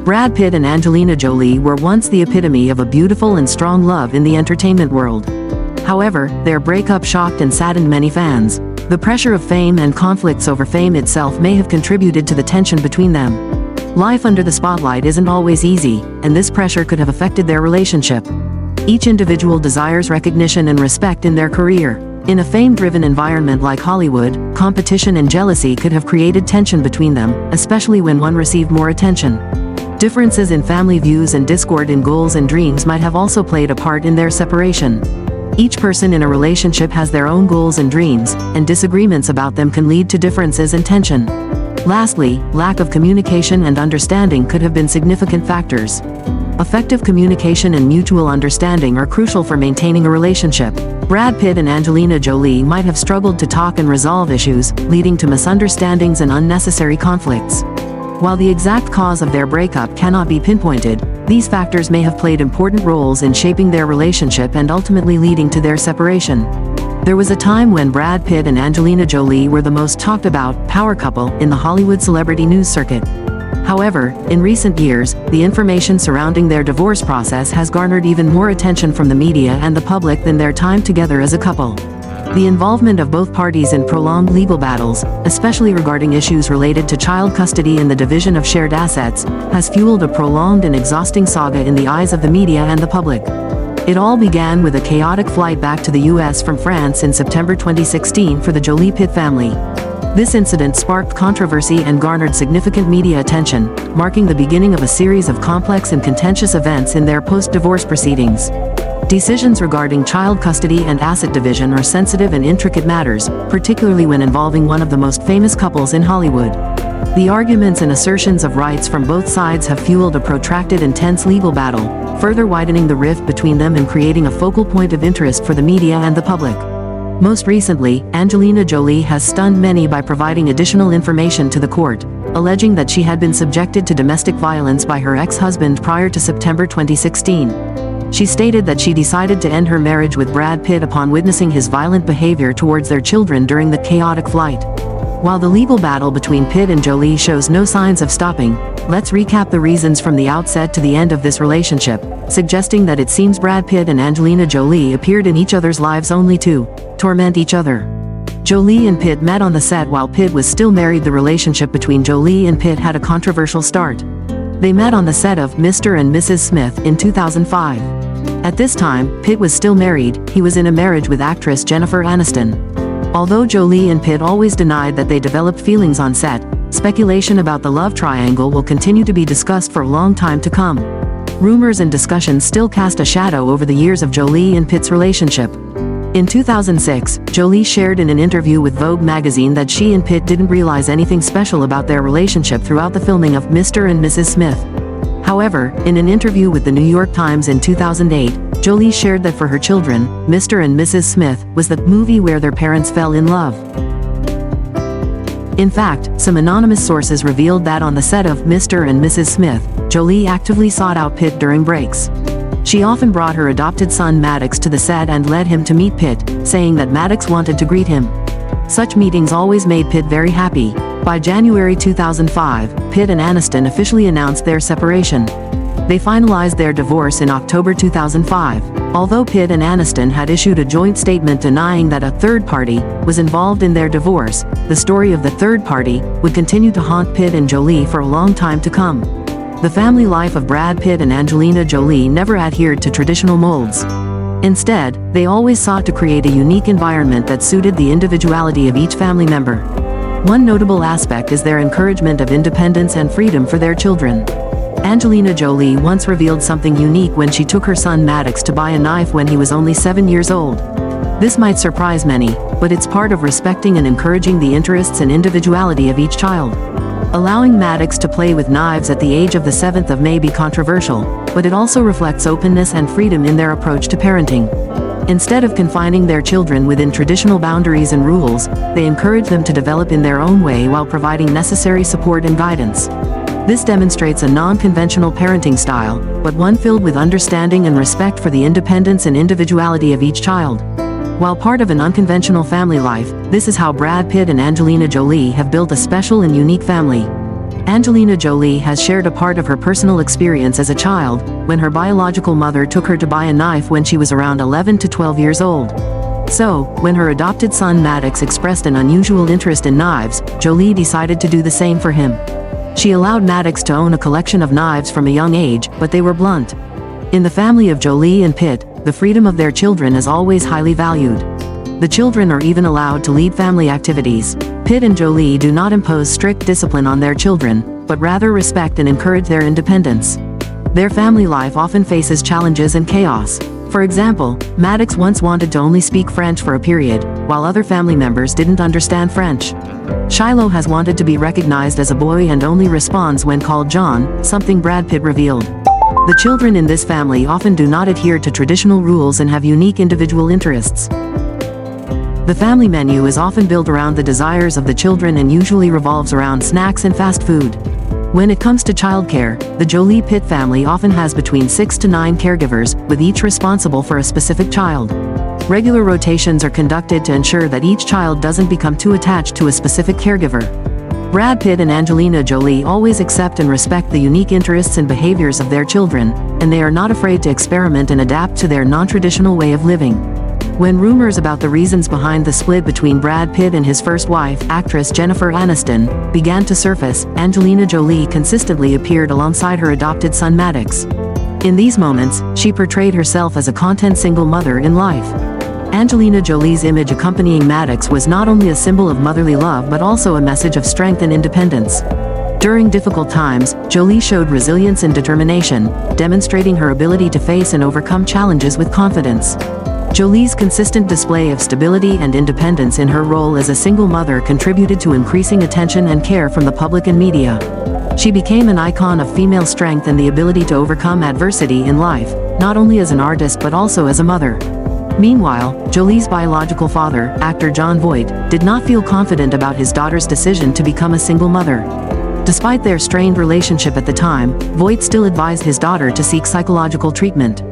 Brad Pitt and Angelina Jolie were once the epitome of a beautiful and strong love in the entertainment world. However, their breakup shocked and saddened many fans. The pressure of fame and conflicts over fame itself may have contributed to the tension between them. Life under the spotlight isn't always easy, and this pressure could have affected their relationship. Each individual desires recognition and respect in their career. In a fame-driven environment like Hollywood, competition and jealousy could have created tension between them, especially when one received more attention. Differences in family views and discord in goals and dreams might have also played a part in their separation. Each person in a relationship has their own goals and dreams, and disagreements about them can lead to differences and tension. Lastly, lack of communication and understanding could have been significant factors. Effective communication and mutual understanding are crucial for maintaining a relationship. Brad Pitt and Angelina Jolie might have struggled to talk and resolve issues, leading to misunderstandings and unnecessary conflicts. While the exact cause of their breakup cannot be pinpointed, these factors may have played important roles in shaping their relationship and ultimately leading to their separation. There was a time when Brad Pitt and Angelina Jolie were the most talked about power couple in the Hollywood celebrity news circuit. However, in recent years, the information surrounding their divorce process has garnered even more attention from the media and the public than their time together as a couple. The involvement of both parties in prolonged legal battles, especially regarding issues related to child custody and the division of shared assets, has fueled a prolonged and exhausting saga in the eyes of the media and the public. It all began with a chaotic flight back to the US from France in September 2016 for the Jolie Pitt family. This incident sparked controversy and garnered significant media attention, marking the beginning of a series of complex and contentious events in their post-divorce proceedings. Decisions regarding child custody and asset division are sensitive and intricate matters, particularly when involving one of the most famous couples in Hollywood. The arguments and assertions of rights from both sides have fueled a protracted and tense legal battle, further widening the rift between them and creating a focal point of interest for the media and the public. Most recently, Angelina Jolie has stunned many by providing additional information to the court, alleging that she had been subjected to domestic violence by her ex-husband prior to September 2016. She stated that she decided to end her marriage with Brad Pitt upon witnessing his violent behavior towards their children during the chaotic flight. While the legal battle between Pitt and Jolie shows no signs of stopping, let's recap the reasons from the outset to the end of this relationship, suggesting that it seems Brad Pitt and Angelina Jolie appeared in each other's lives only to torment each other. Jolie and Pitt met on the set while Pitt was still married. The relationship between Jolie and Pitt had a controversial start. They met on the set of Mr. and Mrs. Smith in 2005. At this time, Pitt was still married. He was in a marriage with actress Jennifer Aniston. Although Jolie and Pitt always denied that they developed feelings on set, speculation about the love triangle will continue to be discussed for a long time to come. Rumors and discussions still cast a shadow over the years of Jolie and Pitt's relationship. In 2006, Jolie shared in an interview with Vogue magazine that she and Pitt didn't realize anything special about their relationship throughout the filming of Mr. and Mrs. Smith. However, in an interview with the New York Times in 2008, Jolie shared that for her children, Mr. and Mrs. Smith was the movie where their parents fell in love. In fact, some anonymous sources revealed that on the set of Mr. and Mrs. Smith, Jolie actively sought out Pitt during breaks. She often brought her adopted son Maddox to the set and led him to meet Pitt, saying that Maddox wanted to greet him. Such meetings always made Pitt very happy. By January 2005, Pitt and Aniston officially announced their separation. They finalized their divorce in October 2005. Although Pitt and Aniston had issued a joint statement denying that a third party was involved in their divorce, the story of the third party would continue to haunt Pitt and Jolie for a long time to come. The family life of Brad Pitt and Angelina Jolie never adhered to traditional molds. Instead, they always sought to create a unique environment that suited the individuality of each family member. One notable aspect is their encouragement of independence and freedom for their children. Angelina Jolie once revealed something unique when she took her son Maddox to buy a knife when he was only 7 years old. This might surprise many, but it's part of respecting and encouraging the interests and individuality of each child. Allowing Maddox to play with knives at the age of the 7th of may be controversial, but it also reflects openness and freedom in their approach to parenting. Instead of confining their children within traditional boundaries and rules, they encourage them to develop in their own way while providing necessary support and guidance. This demonstrates a non-conventional parenting style, but one filled with understanding and respect for the independence and individuality of each child. While part of an unconventional family life, this is how Brad Pitt and Angelina Jolie have built a special and unique family. Angelina Jolie has shared a part of her personal experience as a child, when her biological mother took her to buy a knife when she was around 11 to 12 years old. So, when her adopted son Maddox expressed an unusual interest in knives, Jolie decided to do the same for him. She allowed Maddox to own a collection of knives from a young age, but they were blunt. In the family of Jolie and Pitt, the freedom of their children is always highly valued. The children are even allowed to lead family activities. Pitt and Jolie do not impose strict discipline on their children, but rather respect and encourage their independence. Their family life often faces challenges and chaos. For example, Maddox once wanted to only speak French for a period, while other family members didn't understand French. Shiloh has wanted to be recognized as a boy and only responds when called John, something Brad Pitt revealed. The children in this family often do not adhere to traditional rules and have unique individual interests. The family menu is often built around the desires of the children and usually revolves around snacks and fast food. When it comes to childcare, the Jolie-Pitt family often has between 6 to 9 caregivers, with each responsible for a specific child. Regular rotations are conducted to ensure that each child doesn't become too attached to a specific caregiver. Brad Pitt and Angelina Jolie always accept and respect the unique interests and behaviors of their children, and they are not afraid to experiment and adapt to their non-traditional way of living. When rumors about the reasons behind the split between Brad Pitt and his first wife, actress Jennifer Aniston, began to surface, Angelina Jolie consistently appeared alongside her adopted son Maddox. In these moments, she portrayed herself as a content single mother in life. Angelina Jolie's image accompanying Maddox was not only a symbol of motherly love but also a message of strength and independence. During difficult times, Jolie showed resilience and determination, demonstrating her ability to face and overcome challenges with confidence. Jolie's consistent display of stability and independence in her role as a single mother contributed to increasing attention and care from the public and media. She became an icon of female strength and the ability to overcome adversity in life, not only as an artist but also as a mother. Meanwhile, Jolie's biological father, actor Jon Voight, did not feel confident about his daughter's decision to become a single mother. Despite their strained relationship at the time, Voight still advised his daughter to seek psychological treatment.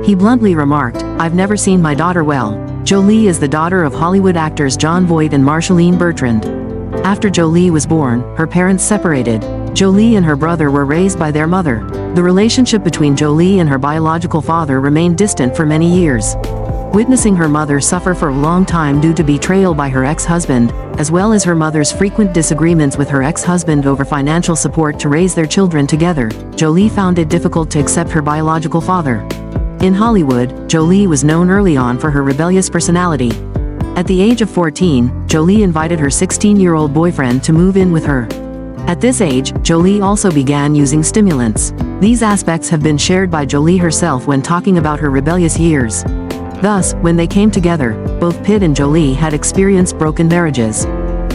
He bluntly remarked, "I've never seen my daughter well." Jolie is the daughter of Hollywood actors Jon Voight and Marshalline Bertrand. After Jolie was born, her parents separated. Jolie and her brother were raised by their mother. The relationship between Jolie and her biological father remained distant for many years. Witnessing her mother suffer for a long time due to betrayal by her ex-husband, as well as her mother's frequent disagreements with her ex-husband over financial support to raise their children together, Jolie found it difficult to accept her biological father. In Hollywood, Jolie was known early on for her rebellious personality. At the age of 14, Jolie invited her 16-year-old boyfriend to move in with her. At this age, Jolie also began using stimulants. These aspects have been shared by Jolie herself when talking about her rebellious years. Thus, when they came together, both Pitt and Jolie had experienced broken marriages.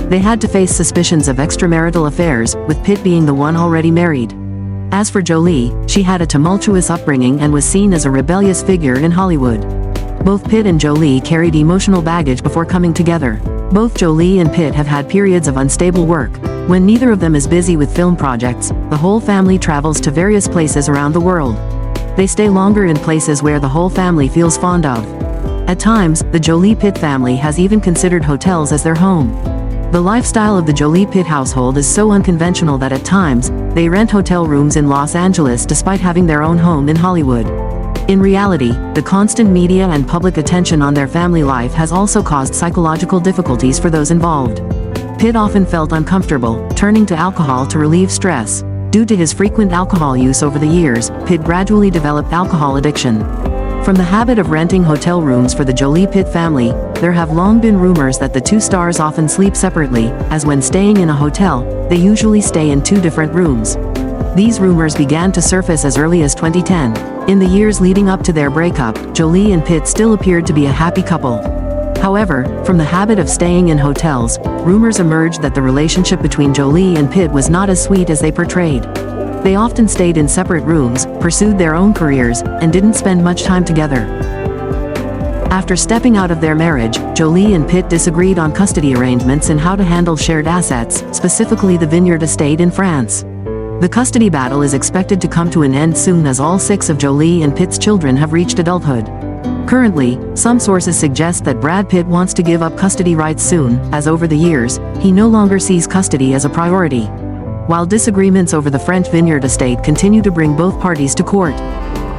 They had to face suspicions of extramarital affairs, with Pitt being the one already married. As for Jolie, she had a tumultuous upbringing and was seen as a rebellious figure in Hollywood. Both Pitt and Jolie carried emotional baggage before coming together. Both Jolie and Pitt have had periods of unstable work. When neither of them is busy with film projects, the whole family travels to various places around the world. They stay longer in places where the whole family feels fond of. At times, the Jolie-Pitt family has even considered hotels as their home. The lifestyle of the Jolie-Pitt household is so unconventional that at times, they rent hotel rooms in Los Angeles despite having their own home in Hollywood. In reality, the constant media and public attention on their family life has also caused psychological difficulties for those involved. Pitt often felt uncomfortable, turning to alcohol to relieve stress. Due to his frequent alcohol use over the years, Pitt gradually developed alcohol addiction. From the habit of renting hotel rooms for the Jolie-Pitt family, there have long been rumors that the two stars often sleep separately, as when staying in a hotel, they usually stay in 2 different rooms. These rumors began to surface as early as 2010. In the years leading up to their breakup, Jolie and Pitt still appeared to be a happy couple. However, from the habit of staying in hotels, rumors emerged that the relationship between Jolie and Pitt was not as sweet as they portrayed. They often stayed in separate rooms, pursued their own careers, and didn't spend much time together. After stepping out of their marriage, Jolie and Pitt disagreed on custody arrangements and how to handle shared assets, specifically the vineyard estate in France. The custody battle is expected to come to an end soon as all 6 of Jolie and Pitt's children have reached adulthood. Currently, some sources suggest that Brad Pitt wants to give up custody rights soon, as over the years, he no longer sees custody as a priority. while disagreements over the French vineyard estate continue to bring both parties to court.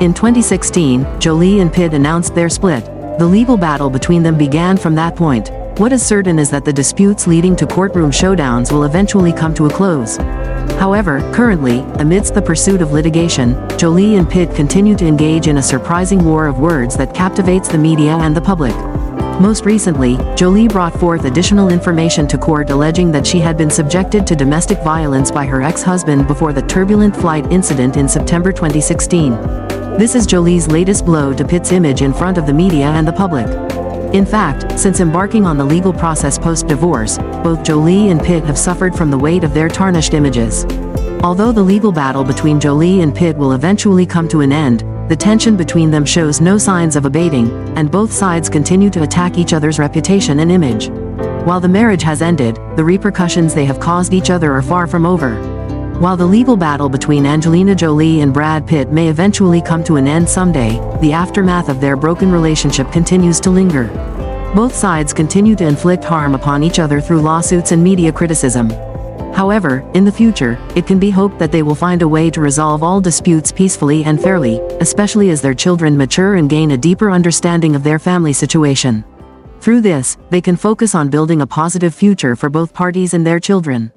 In 2016, Jolie and Pitt announced their split. The legal battle between them began from that point. What is certain is that the disputes leading to courtroom showdowns will eventually come to a close. However, currently, amidst the pursuit of litigation, Jolie and Pitt continue to engage in a surprising war of words that captivates the media and the public. Most recently, Jolie brought forth additional information to court alleging that she had been subjected to domestic violence by her ex-husband before the turbulent flight incident in September 2016. This is Jolie's latest blow to Pitt's image in front of the media and the public. In fact, since embarking on the legal process post-divorce, both Jolie and Pitt have suffered from the weight of their tarnished images. Although the legal battle between Jolie and Pitt will eventually come to an end, the tension between them shows no signs of abating, and both sides continue to attack each other's reputation and image. While the marriage has ended, the repercussions they have caused each other are far from over. While the legal battle between Angelina Jolie and Brad Pitt may eventually come to an end someday, the aftermath of their broken relationship continues to linger. Both sides continue to inflict harm upon each other through lawsuits and media criticism. However, in the future, it can be hoped that they will find a way to resolve all disputes peacefully and fairly, especially as their children mature and gain a deeper understanding of their family situation. Through this, they can focus on building a positive future for both parties and their children.